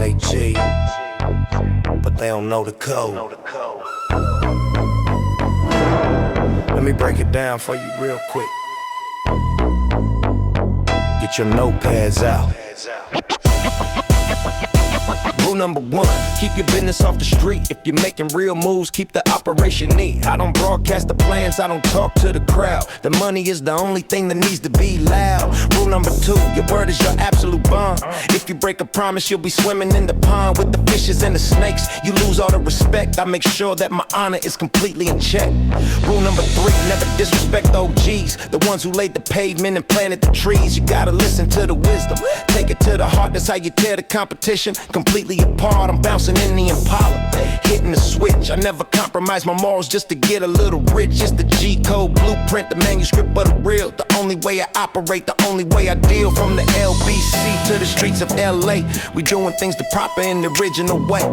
they G, but they don't know the code. Let me break it down for you real quick. Get your notepads out. Rule number one, keep your business off the street. If you're making real moves, keep the operation neat. I don't broadcast the plans, I don't talk to the crowd. The money is the only thing that needs to be loud. Rule number two, your word is your absolute bond. If you break a promise, you'll be swimming in the pond with the fishes and the snakes. You lose all the respect, I make sure that my honor is completely in check. Rule number three, never disrespect the OGs, the ones who laid the pavement and planted the trees. You gotta listen to the wisdom, take it to the heart, that's how you tear the competition completely apart. I'm bouncing in the Impala, hitting the switch. I never compromise my morals just to get a little rich. It's the G-code blueprint, the manuscript of the real. The only way I operate, the only way I deal. From the LBC to the streets of LA, we doing things the proper and the original way.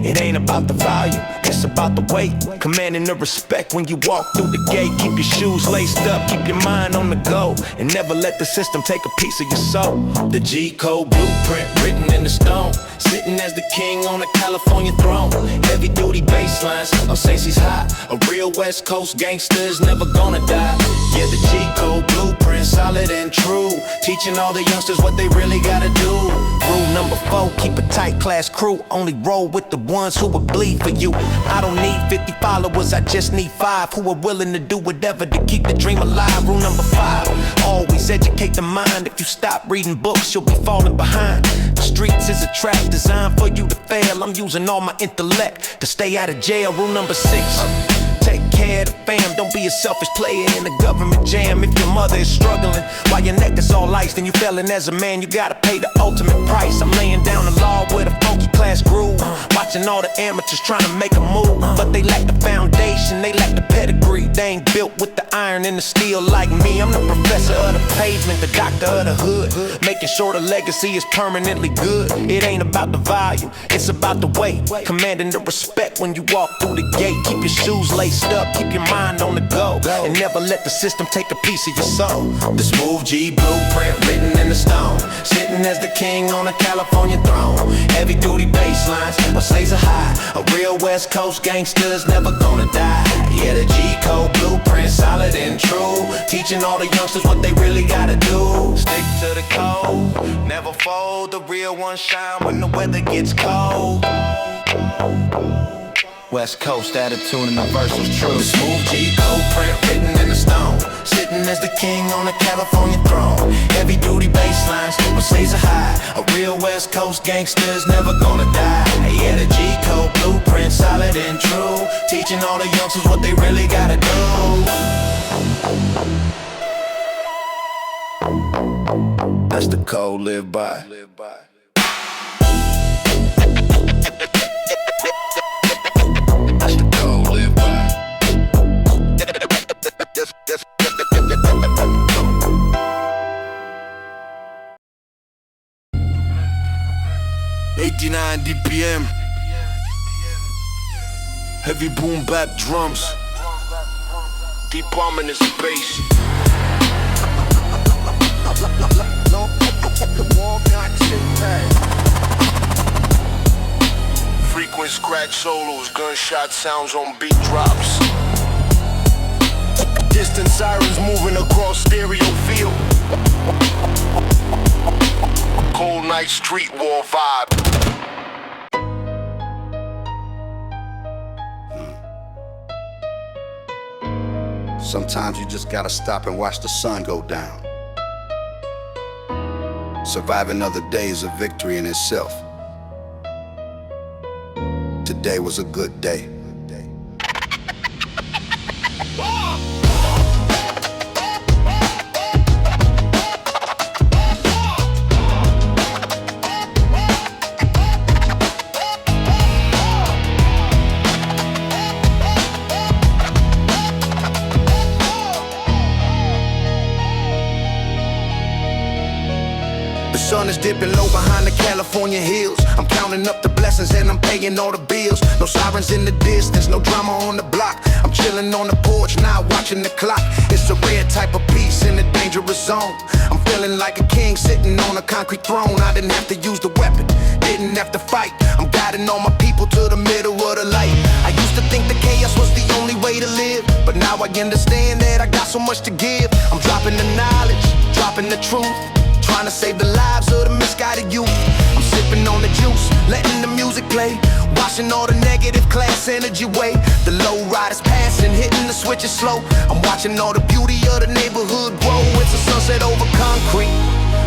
It ain't about the volume, it's about the weight. Commanding the respect when you walk through the gate. Keep your shoes laced up, keep your mind on the go, and never let the system take a piece of your soul. The G-code blueprint written in the stone, sitting as the king on a California throne. Heavy duty basslines, I'll say she's hot. A real West Coast gangster is never gonna die. Yeah, the G-code blueprint, solid and true, teaching all the youngsters what they really gotta do. Rule number four, keep a tight class crew. Only roll with the ones who will bleed for you. I don't need 50 followers, I just need 5 who are willing to do whatever to keep the dream alive. Rule number 5, always educate the mind. If you stop reading books, you'll be falling behind. The streets is a trap designed for you to fail. I'm using all my intellect to stay out of jail. Rule number 6, take care of the fam. Don't be a selfish player in a government jam. If your mother is struggling while your neck is all ice, then you failing as a man, you gotta pay the ultimate price. I'm laying down the law with a funky class groove, watching all the amateurs trying to make a move, but they lack the foundation, they lack the pedigree. They ain't built with the iron and the steel like me. I'm the professor of the pavement, the doctor of the hood, making sure the legacy is permanently good. It ain't about the volume, it's about the weight. Commanding the respect when you walk through the gate. Keep your shoes laced up, keep your mind on the go, and never let the system take a piece of your soul. The smooth G blueprint written in the stone, sitting as the king on a California throne. Heavy duty basslines, but slaves are high. A real West Coast gangster's never gonna die. Yeah, the G-code blueprint, solid and true, teaching all the youngsters what they really gotta do. Stick to the code, never fold. The real ones shine when the weather gets cold. West Coast attitude and the verse was true. The smooth G-code print written in the stone, sitting as the king on a California throne. Heavy duty basslines, but slaves are high. A real West Coast gangster's never gonna die. Yeah, the G-code blueprint, solid and true, teaching all the youngsters what they really gotta do. That's the code live by. That's the code live by. 89 DPM, heavy boom bap drums, deep ominous bass. Frequent scratch solos, gunshot sounds on beat drops. Distant sirens moving across stereo field. Cold night street war vibe. Sometimes you just gotta stop and watch the sun go down. Survive another day is a victory in itself. Today was a good day. The sun is dipping low behind the California hills. I'm counting up the blessings and I'm paying all the bills. No sirens in the distance, no drama on the block. I'm chilling on the porch now, watching the clock. It's a rare type of peace in a dangerous zone. I'm feeling Feeling like a king sitting on a concrete throne. I didn't have to use the weapon, didn't have to fight. I'm guiding all my people to the middle of the light. I used to think the chaos was the only way to live, but now I understand that I got so much to give. I'm dropping the knowledge, dropping the truth, trying to save the lives of the misguided youth. I'm sipping on the juice, letting the music play, washing all the negative class energy away. The low riders passing, hitting the switches slow. I'm watching all the beauty of the neighborhood grow. It's a sunset over concrete,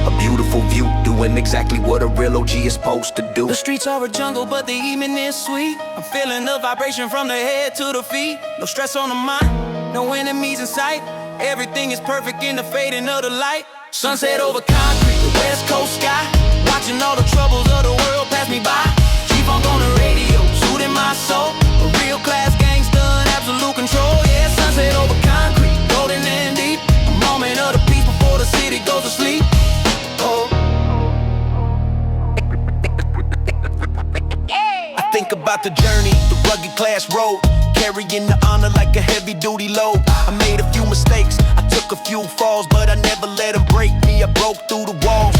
a beautiful view, doing exactly what a real OG is supposed to do. The streets are a jungle, but the evening is sweet. I'm feeling the vibration from the head to the feet. No stress on the mind, no enemies in sight. Everything is perfect in the fading of the light. Sunset over concrete, the west coast sky. Watching all the troubles of the world pass me by. G-Funk on the radio, soothing my soul. A real class gangster in absolute control. Yeah, sunset over concrete, golden and deep. A moment of the peace before the city goes to sleep. Oh. I think about the journey, the rugged class road, carrying the honor like a heavy duty load. I made a few mistakes, I took a few falls, but I never let them break me. I broke through the walls.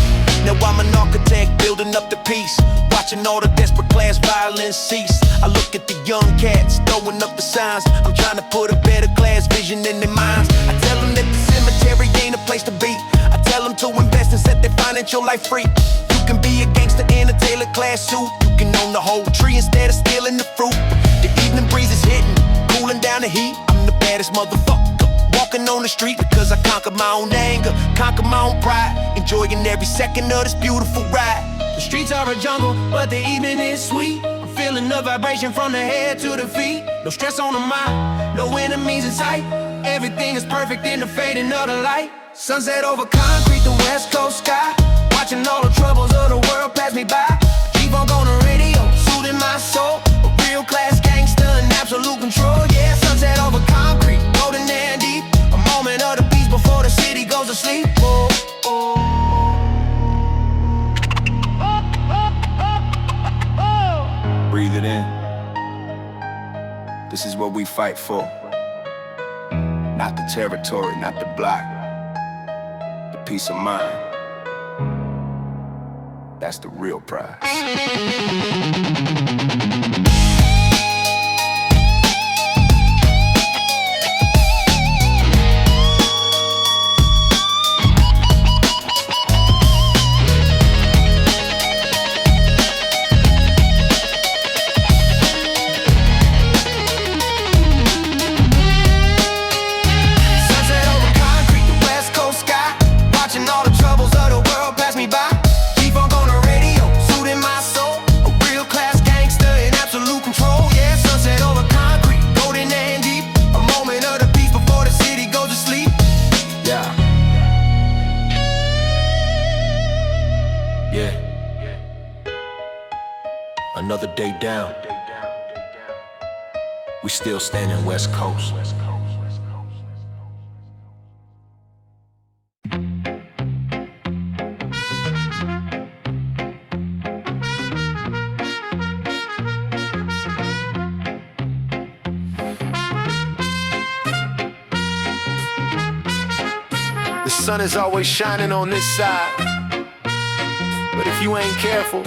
Now I'm an architect building up the peace, watching all the desperate class violence cease. I look at the young cats throwing up the signs. I'm trying to put a better class vision in their minds. I tell them that the cemetery ain't a place to be. I tell them to invest and set their financial life free. You can be a gangster in a tailored class suit. You can own the whole tree instead of stealing the fruit. The evening breeze is hitting, cooling down the heat. I'm the baddest motherfucker walking on the street, because I conquer my own anger, conquer my own pride, enjoying every second of this beautiful ride. The streets are a jungle, but the evening is sweet. I'm feeling the vibration from the head to the feet. No stress on the mind, no enemies in sight. Everything is perfect in the fading of the light. Sunset over concrete, the west coast sky. Watching all the troubles of the world pass me by. G-Funk on the radio, soothing my soul. A real class gangster in absolute control. Yeah, sunset over concrete, golden and deep. A moment of the peace before the city goes to sleep. Oh, oh. Breathe it in. This is what we fight for. Not the territory, not the block. The peace of mind. That's the real prize. Another day down, we still standing West Coast. The sun is always shining on this side, but if you ain't careful,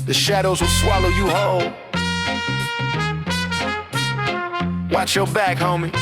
the shadows will swallow you whole. Watch your back, homie.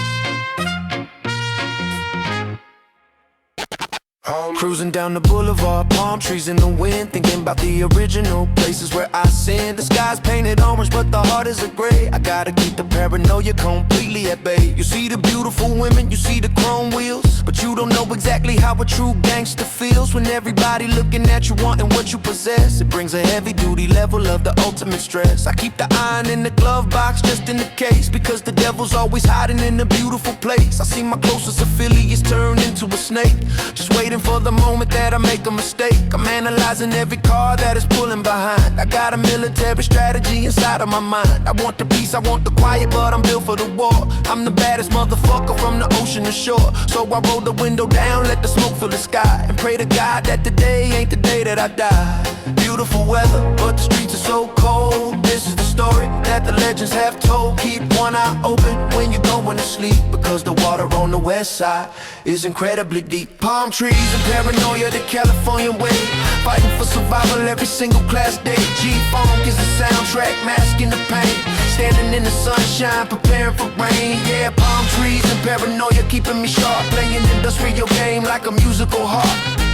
Cruising down the boulevard, palm trees in the wind, thinking about the original places where I sinned. The sky's painted orange, but the heart is a gray. I gotta keep the paranoia completely at bay. You see the beautiful women, you see the chrome wheels, but you don't know exactly how a true gangster feels. When everybody looking at you wanting what you possess, it brings a heavy duty level of the ultimate stress. I keep the iron in the glove box just in the case, because the devil's always hiding in a beautiful place. I see my closest affiliates turn into a snake, just waiting for the moment that I make a mistake. I'm analyzing every car that is pulling behind. I got a military strategy inside of my mind. I want the peace, I want the quiet, but I'm built for the war. I'm the baddest motherfucker from the ocean to shore. So I roll the window down, let the smoke fill the sky, and pray to God that today ain't the day that I die. Beautiful weather, but the streets are so cold. This is the story that the legends have told. Keep one eye open when you're going to sleep, because the water on the west side is incredibly deep. Palm trees and paranoia, the California way. Fighting for survival every single class day. G-Funk is the soundtrack, masking the pain. Standing in the sunshine, preparing for rain. Yeah, palm trees and paranoia keeping me sharp. Playing industrial game like a musical harp.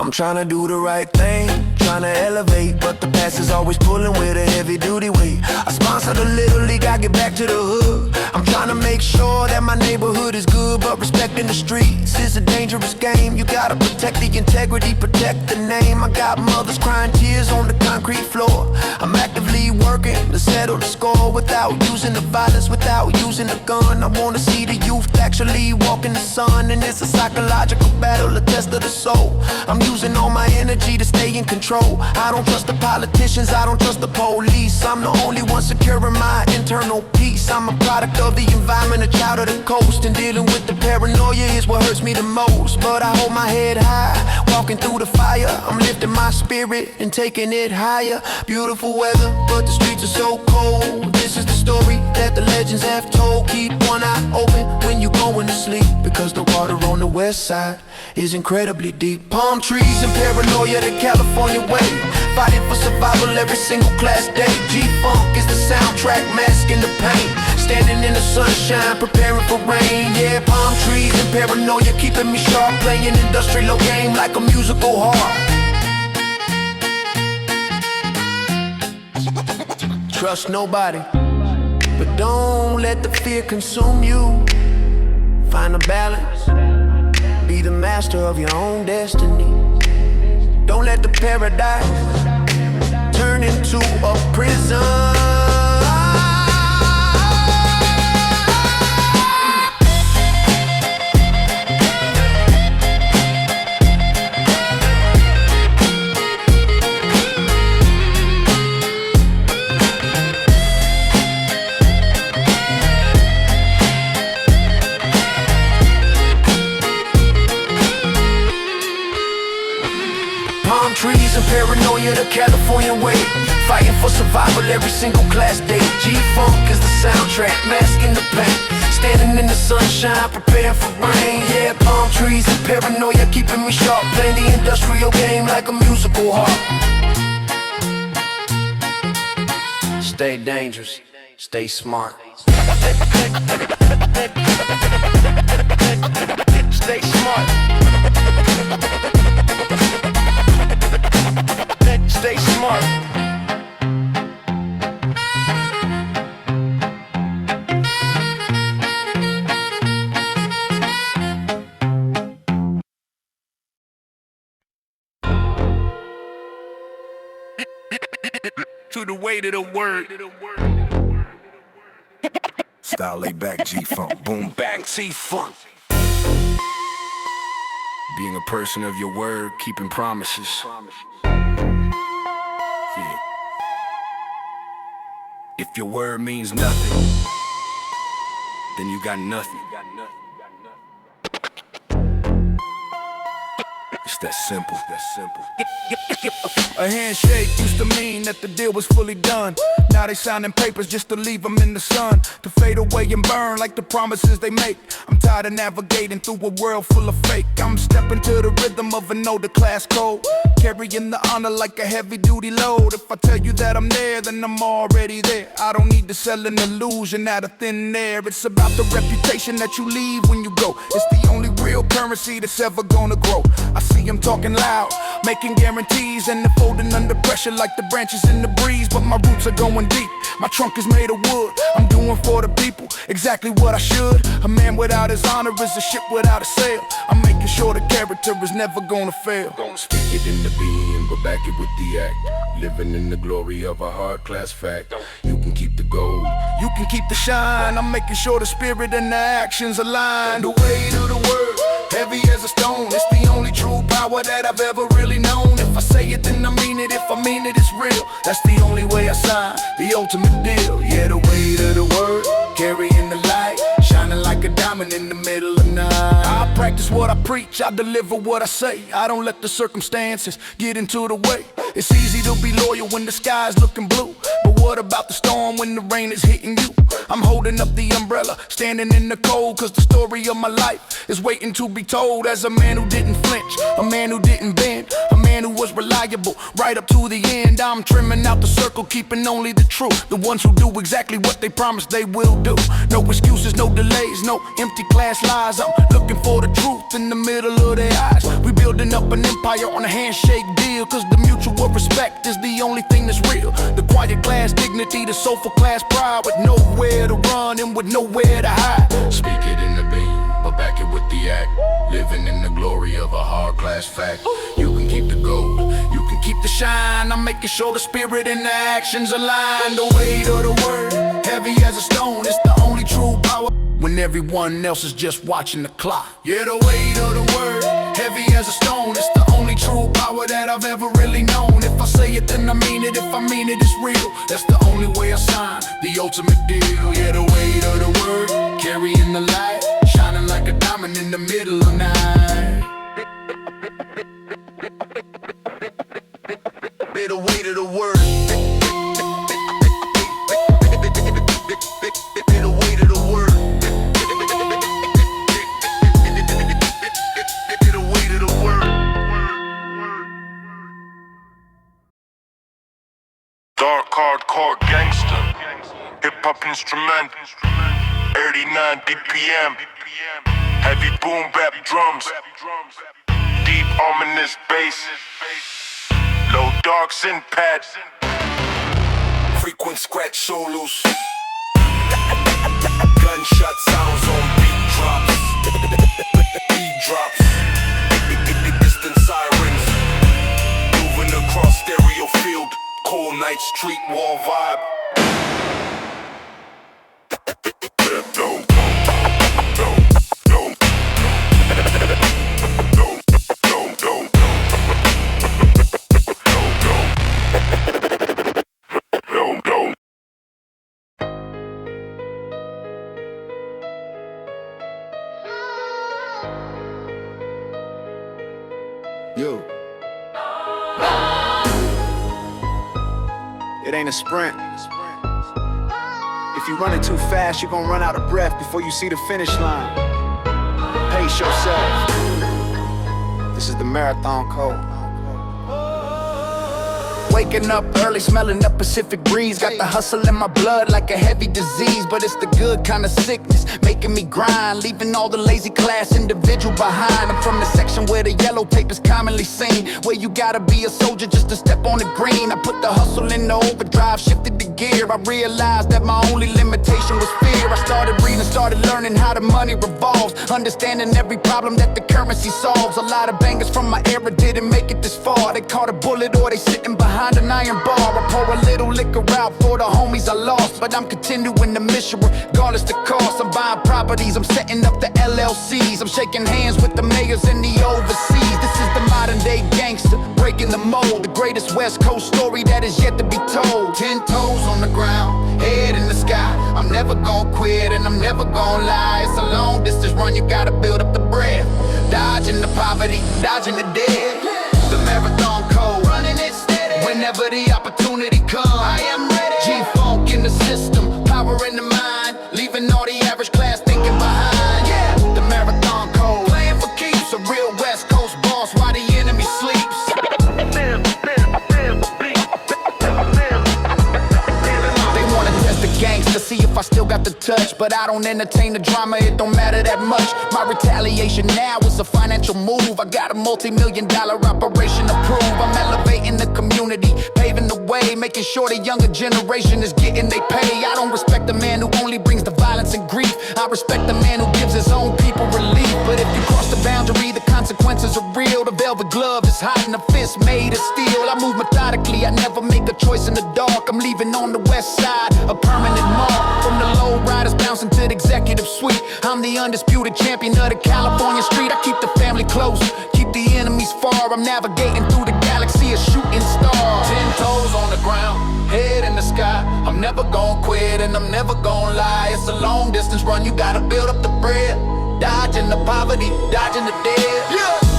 I'm tryna do the right thing, tryna elevate, but the past is always pulling with a heavy duty weight. I sponsor the Little League, I get back to the hood. I'm tryna make sure that my neighborhood is good, but respecting the streets is a dangerous game. You gotta protect the integrity, protect the name. I got mothers crying tears on the concrete floor. I'm actively working to settle the score without using the violence, without using the gun. I wanna see the youth actually walk in the sun, and it's a psychological battle, a test of the soul. I'm using all my energy to stay in control. I don't trust the politicians, I don't trust the police. I'm the only one securing my internal peace. I'm a product of the environment, a child of the coast, and dealing with the paranoia is what hurts me the most. But I hold my head high, walking through the fire. I'm lifting my spirit and taking it higher. Beautiful weather, but the streets are so cold. This is the story that the legends have told. Keep one eye open when you're going to sleep, because the water on the west side is incredibly deep. Palm trees and paranoia, the California way. Fighting for survival every single class day. G-Funk is the soundtrack, masking the pain. Standing in the sunshine, preparing for rain. Yeah, palm trees and paranoia keeping me sharp. Playing industrial game like a musical harp. Trust nobody, but don't let the fear consume you. Find a balance, be the master of your own destiny. Don't let the paradise turn into a prison. Trees and paranoia, the California way. Fighting for survival every single class day. G-Funk is the soundtrack, masking the pain. Standing in the sunshine, preparing for rain. Yeah, palm trees and paranoia keeping me sharp. Playing the industrial game like a musical harp. Stay dangerous, stay smart. Stay smart. Stay smart. To the weight of the word. Style laid back, G-Funk, boom bang, T-Funk. Being a person of your word, keeping promises. Yeah. If your word means nothing, then you got nothing. It's that simple, A handshake used to mean that the deal was fully done. Now they signing papers just to leave them in the sun, to fade away and burn like the promises they make. I'm tired of navigating through a world full of fake. I'm stepping to the rhythm of an older class code, carrying the honor like a heavy-duty load. If I tell you that I'm there, then I'm already there. I don't need to sell an illusion out of thin air. It's about the reputation that you leave when you go. It's the only real currency that's ever gonna grow. I see them talking loud, making guarantees, and they're folding under pressure like the branches in the breeze. But my roots are going deep, my trunk is made of wood. I'm doing for the people exactly what I should. A man without his honor is a ship without a sail. I'm making sure the character is never gonna fail. Gonna speak it in the being, but back it with the act. Living in the glory of a hard class fact. You can keep the gold, you can keep the shine. I'm making sure the spirit and the actions align. The weight of the word, heavy as a stone. It's the only true power that I've ever really known. If I say it, then I mean it. If I mean it, it's real. That's the only way I sign the ultimate deal. Yeah, the weight of the word, carrying the light, shining like a diamond in the middle of night. I practice practice what I preach, I deliver what I say. I don't let the circumstances get into the way. It's easy to be loyal when the sky's looking blue, but what about the storm when the rain is hitting you? I'm holding up the umbrella, standing in the cold, cause the story of my life is waiting to be told. As a man who didn't flinch, a man who didn't bend, a man who was reliable right up to the end. I'm trimming out the circle, keeping only the truth, the ones who do exactly what they promise they will do. No excuses, no delays, no empty class lies. I'm looking for the truth in the middle of their eyes. We building up an empire on a handshake deal, cause the mutual respect is the only thing that's real. The quiet class dignity, the soulful class pride, with nowhere to run and with nowhere to hide. Speak it in the beam, but back it with the act. Living in the glory of a hard class fact. You can keep the gold, you can keep the shine. I'm making sure the spirit and the actions align. The weight of the word, heavy as a stone, it's the only true power when everyone else is just watching the clock. Yeah, the weight of the word, heavy as a stone, it's the only true power that I've ever really known. If I say it, then I mean it. If I mean it, it's real. That's the only way I sign the ultimate deal. Yeah, the weight of the word, carrying the light, shining like a diamond in the middle of night. The weight of the word. The weight of the word. The weight of the word. Dark hardcore gangster, hip hop instrument, 89 BPM, heavy boom bap drums, deep ominous bass, low dark synth pad, Frequent scratch solos. Gunshot sounds on beat drops. Beat drops. Distant sirens moving across stereo field. Cold night street wall vibe. Yo. It ain't a sprint. If you running too fast, you're gonna run out of breath before you see the finish line. Pace yourself. This is the marathon code. Waking up early, smelling the Pacific breeze. Got the hustle in my blood like a heavy disease, but it's the good kind of sickness, making me grind, leaving all the lazy class individual behind. I'm from the section where the yellow tape is commonly seen, where you gotta be a soldier just to step on the green. I put the hustle in the overdrive, shifted the gear. I realized that my only limitation was fear. I started reading, started learning how the money revolves, understanding every problem that the currency solves. A lot of bangers from my era didn't make it this far. They caught a bullet or they sitting behind an iron bar. I pour a little liquor out for the homies I lost, but I'm continuing the mission regardless the cost. I'm buying properties, I'm setting up the LLCs, I'm shaking hands with the mayors in the overseas. This is the modern day gangster, breaking the mold, the greatest West Coast story that is yet to be told. 10 toes on the ground, head in the sky. I'm never gonna quit and I'm never gonna lie. It's a long distance run, you gotta build up the breath. Dodging the poverty, dodging the dead. The marathon code, running it steady. Whenever the opportunity comes, I am ready. G-funk in the system, power in the mind, leaving all the average class thinking behind. Yeah, the marathon code, playing for keeps. A real West Coast boss while the enemy sleeps. They wanna test the gangster, see if I still got the touch, but I don't entertain the drama, it don't matter that much. My retaliation now is a financial move. I got a multi-million-dollar operation to prove. I'm elevating the community, paving the way, making sure the younger generation is getting they pay. I don't respect the man who only brings the violence and grief. I respect the man who gives his own people relief. But if you cross the boundary, the consequences are real. The velvet glove is hot and the fist made of steel. I move methodically, I never make a choice in the dark. I'm leaving on the west side, a permanent mark. From the low riders bouncing to the executive suite, I'm the undisputed champion of the California street. I keep the family close, keep the enemies far. I'm navigating through the galaxy of shooting stars. 10 toes on the ground, head in the sky. I'm never gonna quit and I'm never gonna lie. It's a long distance run, you gotta build up the bread. dodging the poverty, dodging the dead.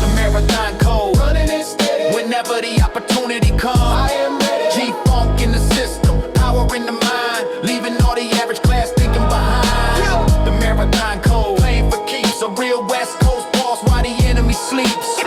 The marathon code, running it steady. Whenever the opportunity comes, I am ready. G-funk in the system, power in the mind, leaving all the average class thinking behind. The marathon code, playing for keeps, a real West Coast boss while the enemy sleeps.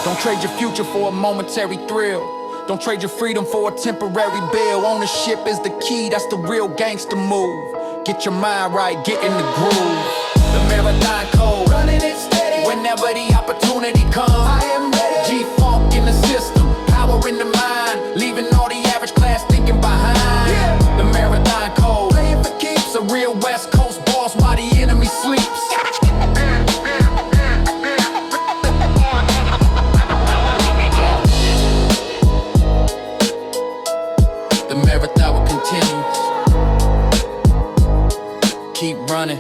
Don't trade your future for a momentary thrill. Don't trade your freedom for a temporary bill. Ownership is the key, that's the real gangster move. Get your mind right, get in the groove. The marathon code, running it steady. Whenever the opportunity comes, I am ready. G-funk in the system, power in the mind, leaving all the average class thinking behind. The marathon code, playing for keeps, a real West Coast boss while the enemy sleeps. The marathon continues. Keep running.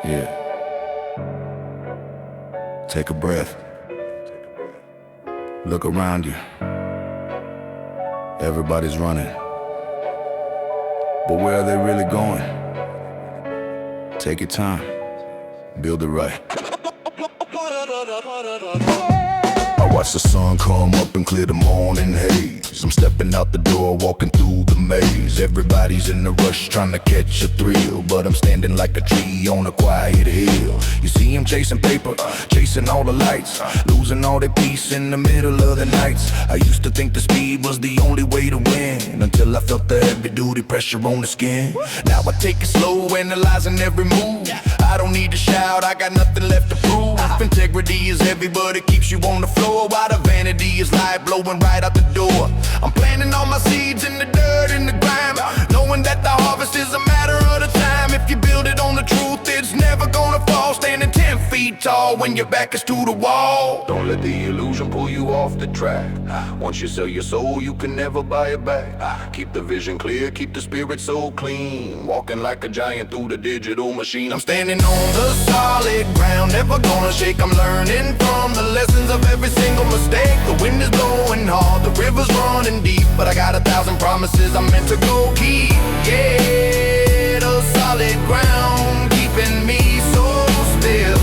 Yeah. Take a breath. Look around you. Everybody's running. But where are they really going? Take your time. Build it right. I watch the sun come up and clear the morning haze. I'm stepping out the door, walking through the maze. Everybody's in a rush trying to catch a thrill, but I'm standing like a tree on a quiet hill. You see him chasing paper, chasing all the lights, losing all their peace in the middle of the nights. I used to think the speed was the only way to win, until I felt the heavy duty pressure on the skin. Now I take it slow, analyzing every move. I don't need to shout, I got nothing left to prove. Integrity is heavy, but it keeps you on the floor, while the vanity is light blowing right out the door. I'm planting all my seeds in the dirt, in the grime, knowing that the harvest is a matter of the time. If you build it on the truth, it's never gonna fall. Standing 10 feet tall when your back is to the wall. Don't let the illusion pull you off the track. Once you sell your soul, you can never buy it back. Keep the vision clear, keep the spirit so clean, walking like a giant through the digital machine. I'm standing on the solid ground, never gonna shake. I'm learning from the lessons of every single mistake. The wind is blowing hard, the river's running deep, but I got 1,000 promises I'm meant to go keep. Yeah, the solid ground keeping me so still.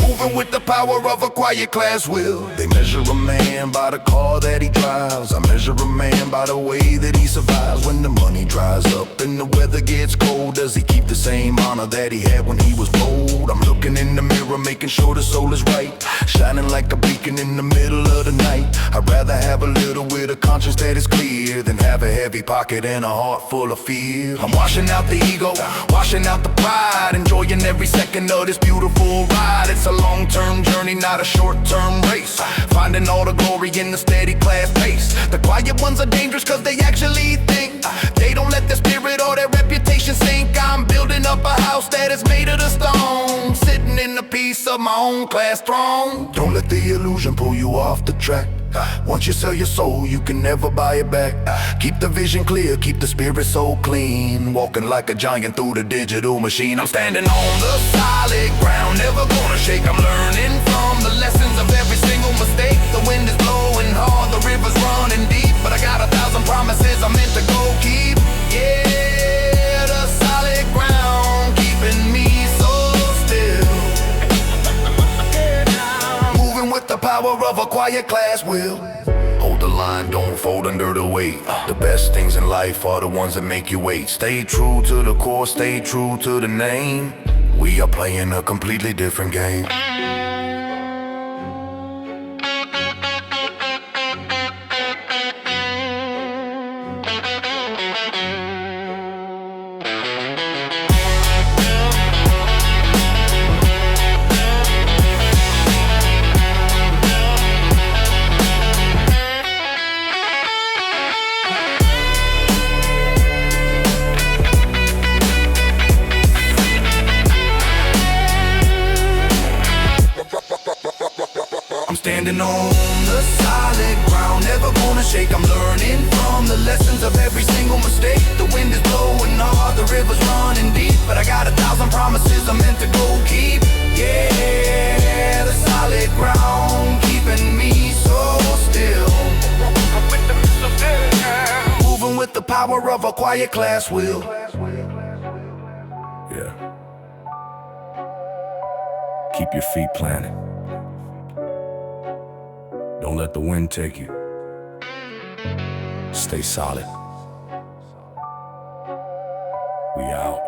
Moving with the power of a quiet class will. They measure a man by the car that he drives. I measure a man by the way that he survives. When the money dries up and the weather gets cold, does he keep the same honor that he had when he was bold? I'm looking in the mirror, making sure the soul is right, shining like a beacon in the middle of the night. I'd rather have a little with a conscience that is clear than have a heavy pocket and a heart full of fear. I'm washing out the ego, washing out the pride, enjoying every second of this beautiful ride. It's a long-term journey, not a short-term race, finding all the glory in the steady class pace. The quiet ones are dangerous cause they actually think. They don't let their spirit or their reputation sink. I'm building up a house that is made of the stone, sitting in a piece of my own class throne. Don't let the illusion pull you off the track. Once you sell your soul, you can never buy it back. Keep the vision clear, keep the spirit so clean, walking like a giant through the digital machine. I'm standing on the solid ground, never gonna shake. I'm learning from the lessons of every single mistake. The wind is blowing hard, the river's running of a quiet class will. Hold the line, don't fold under the weight. The best things in life are the ones that make you wait. Stay true to the core, stay true to the name. We are playing a completely different game. Standing on the solid ground, never gonna shake. I'm learning from the lessons of every single mistake. The wind is blowing hard, the river's running deep, but I got 1,000 promises I'm meant to go keep. Yeah, the solid ground keeping me so still. Moving with the power of a quiet class will. Yeah. Keep your feet planted. Don't let the wind take you. Stay solid. We out.